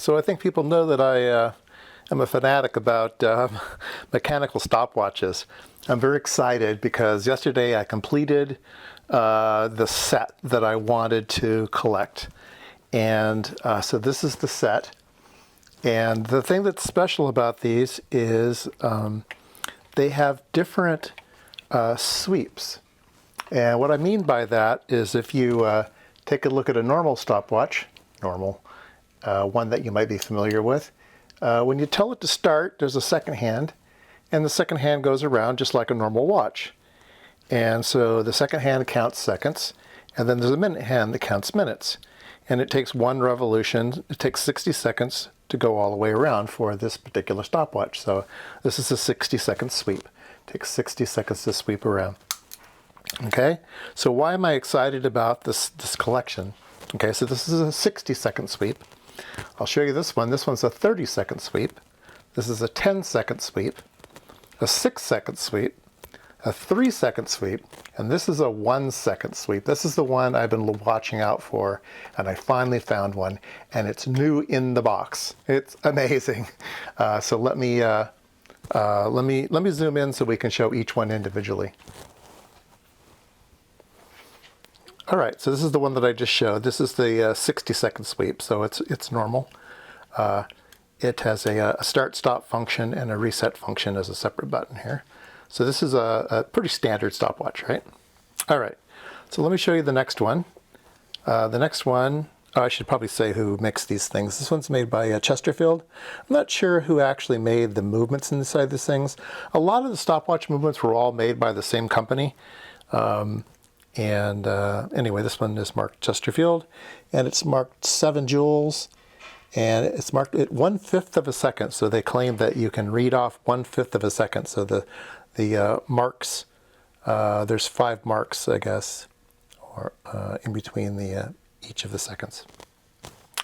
So I think people know that I am a fanatic about mechanical stopwatches. I'm very excited because yesterday I completed the set that I wanted to collect. And so this is the set. And the thing that's special about these is they have different sweeps. And what I mean by that is if you take a look at a normal stopwatch, one that you might be familiar with, when you tell it to start, there's a second hand, and the second hand goes around just like a normal watch. And so the second hand counts seconds, and then there's a minute hand that counts minutes. And it takes one revolution, it takes 60 seconds to go all the way around for this particular stopwatch. So this is a 60-second sweep. It takes 60 seconds to sweep around. Okay, so why am I excited about this collection? Okay, so this is a 60-second sweep. I'll show you this one. This one's a 30-second sweep. This is a 10-second sweep, a 6-second sweep, a 3-second sweep, and this is a 1-second sweep. This is the one I've been watching out for, and I finally found one, and it's new in the box. It's amazing. So let me zoom in so we can show each one individually. All right, so this is the one that I just showed. This is the 60-second sweep, so it's normal. It has a start-stop function and a reset function as a separate button here. So this is a pretty standard stopwatch, right? All right, so let me show you the next one. The next one, I should probably say who makes these things. This one's made by Chesterfield. I'm not sure who actually made the movements inside these things. A lot of the stopwatch movements were all made by the same company. Anyway, this one is marked Chesterfield, and it's marked 7 joules, and it's marked at 1/5 of a second. So they claim that you can read off 1/5 of a second. So the marks, there's 5 marks, I guess, or in between each of the seconds.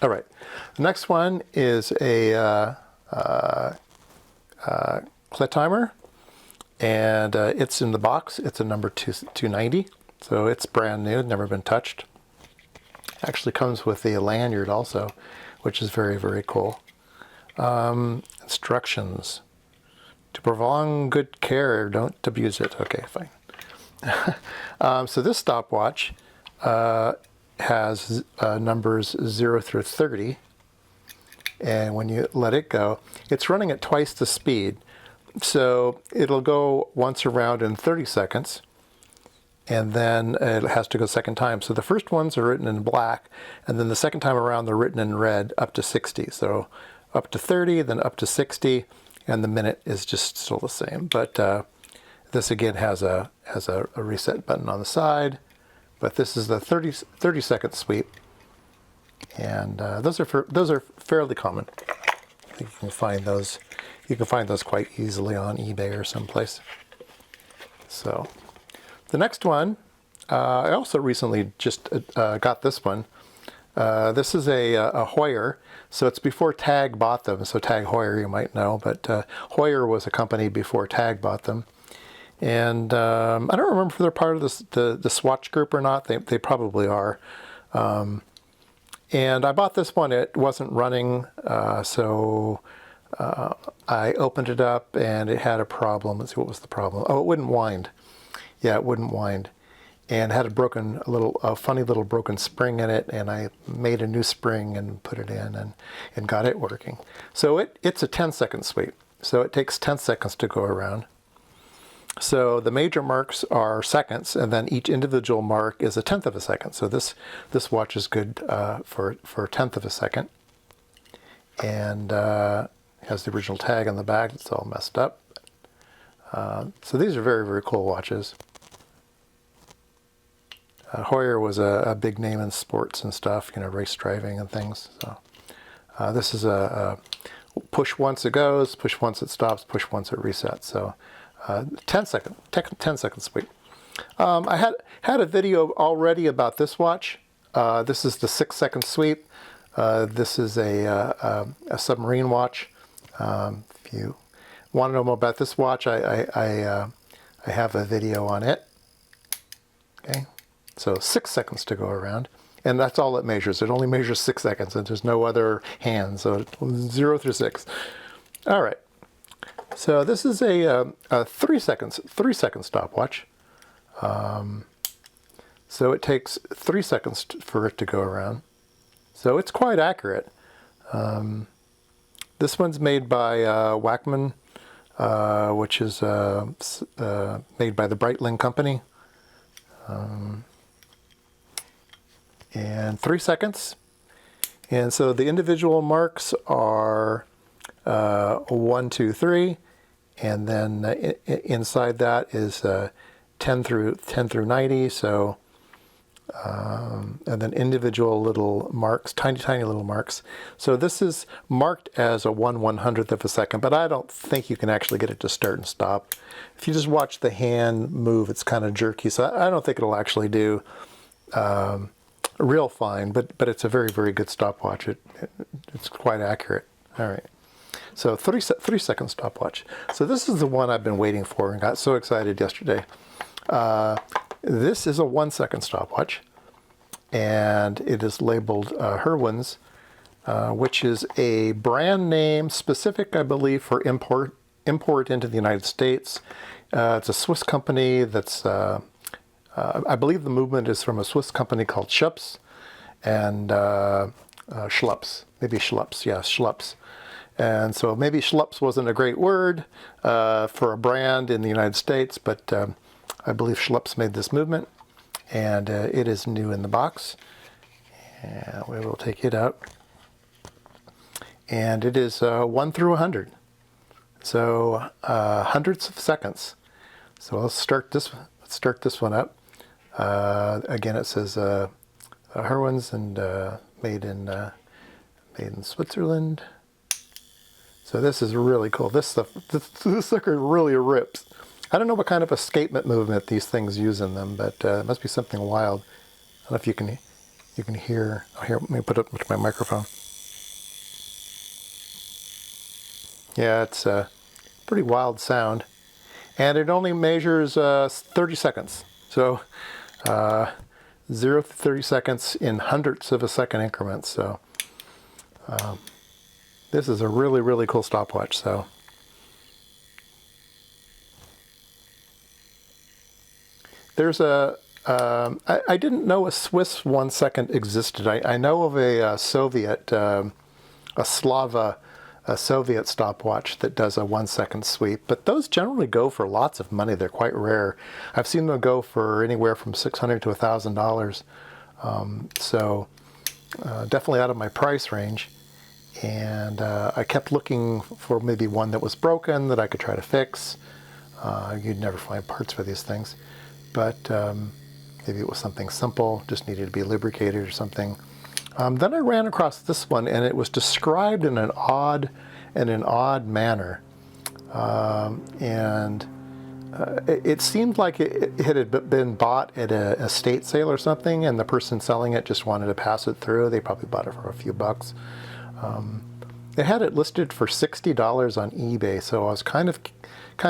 All right, the next one is a Kletimer, and it's in the box. It's a number 290. So it's brand new, never been touched. Actually comes with the lanyard also, which is very, very cool. Instructions. To prolong good care, don't abuse it. Okay, fine. So this stopwatch has numbers 0 through 30. And when you let it go, it's running at twice the speed. So it'll go once around in 30 seconds. And then it has to go second time. So the first ones are written in black, and then the second time around they're written in red up to 60. So up to 30, then up to 60, and the minute is just still the same. But this again has a reset button on the side. But this is the 30-second sweep, and those are fairly common. I think you can find those. You can find those quite easily on eBay or someplace. So. The next one, I also recently just got this one. This is a Heuer, so it's before Tag bought them. So Tag Heuer, you might know, but Heuer was a company before Tag bought them. And I don't remember if they're part of the Swatch group or not. They probably are. And I bought this one. It wasn't running, so I opened it up and it had a problem. Let's see, what was the problem? Oh, it wouldn't wind. Yeah, it wouldn't wind, and had a funny little broken spring in it, and I made a new spring and put it in and got it working. So it's a 10-second sweep, so it takes 10 seconds to go around. So the major marks are seconds, and then each individual mark is 1/10 of a second. So this watch is good for 1/10 of a second, and has the original tag on the back. It's all messed up. So these are very, very cool watches. Heuer was a big name in sports and stuff, race driving and things. So this is a push once it goes, push once it stops, push once it resets. So 10 second sweep. I had a video already about this watch. This is the 6-second sweep. This is a Submarine watch. If you want to know more about this watch, I have a video on it. Okay, so 6 seconds to go around. And that's all it measures. It only measures 6 seconds, and there's no other hands, so 0 through 6. All right. So this is a 3 second stopwatch. So it takes 3 seconds for it to go around. So it's quite accurate. This one's made by Wachman, which is made by the Breitling company. And 3 seconds. And so the individual marks are 1, 2, 3, and then inside that is 10 through 90. So, and then individual little marks, tiny little marks. So this is marked as a 1/100th of a second, but I don't think you can actually get it to start and stop. If you just watch the hand move, it's kind of jerky, so I don't think it'll actually do real fine, but it's a very, very good stopwatch. It's quite accurate. All right. So 3 second stopwatch. So this is the one I've been waiting for and got so excited yesterday. This is a 1 second stopwatch, and it is labeled Herwins, which is a brand name specific, I believe, for import into the United States. It's a Swiss company that's I believe the movement is from a Swiss company called Schupps and Schlups. Maybe Schlups, yeah, Schlups. And so maybe Schlups wasn't a great word for a brand in the United States, but I believe Schlups made this movement, and it is new in the box. And we will take it out. And it is 1 through 100. So hundredths of seconds. So let's start this one up. Again, it says Herwins and made in Switzerland. So this is really cool. This sucker really rips. I don't know what kind of escapement movement these things use in them, but it must be something wild. I don't know if you can hear. Oh, here, let me put up my microphone. Yeah, it's a pretty wild sound, and it only measures 30 seconds. So 0 to 30 seconds in hundredths of a second increments. So this is a really, really cool stopwatch. So there's I didn't know a Swiss 1 second existed. I know of a Soviet, a Slava, a Soviet stopwatch that does a 1 second sweep, but those generally go for lots of money. They're quite rare. I've seen them go for anywhere from $600 to $1,000. So definitely out of my price range. And I kept looking for maybe one that was broken that I could try to fix. You'd never find parts for these things, but maybe it was something simple, just needed to be lubricated or something. Then I ran across this one, and it was described in an odd manner, and it seemed like it had been bought at a estate sale or something, and the person selling it just wanted to pass it through. They probably bought it for a few bucks. They had it listed for $60 on eBay, so I was kind of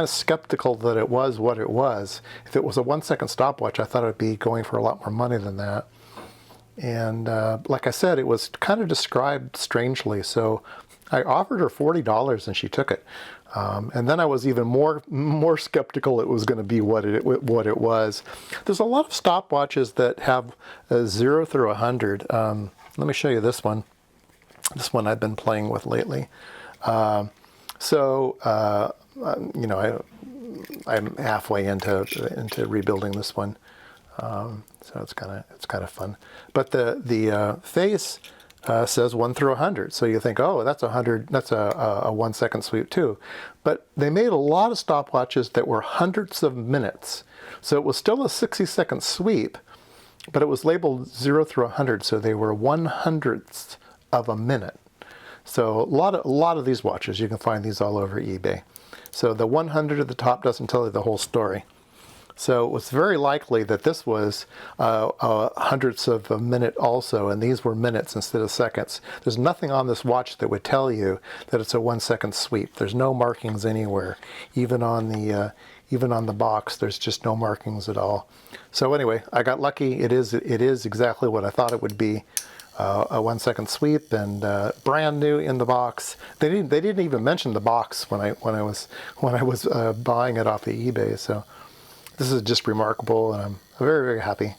skeptical that it was what it was. If it was a 1 second stopwatch, I thought it would be going for a lot more money than that. And like I said, it was kind of described strangely, so I offered her $40 and she took it. And then I was even more skeptical it was going to be what it was. There's a lot of stopwatches that have a 0 through 100. Let me show you this one. This one I've been playing with lately. You know, I'm halfway into rebuilding this one. So it's kind of fun. But the face says 1 through 100. So you think, oh, that's 100. That's a 1 second sweep too. But they made a lot of stopwatches that were hundredths of minutes. So it was still a 60-second sweep, but it was labeled 0 through 100. So they were 1/100ths of a minute. So a lot of these watches, you can find these all over eBay. So the 100 at the top doesn't tell you the whole story. So it was very likely that this was hundredths of a minute also, and these were minutes instead of seconds. There's nothing on this watch that would tell you that it's a 1 second sweep. There's no markings anywhere, even on the even on the box, there's just no markings at all. So anyway, I got lucky. It is exactly what I thought it would be. A 1 second sweep, and brand new in the box. They didn't even mention the box when I was buying it off of eBay. So this is just remarkable, and I'm very, very happy.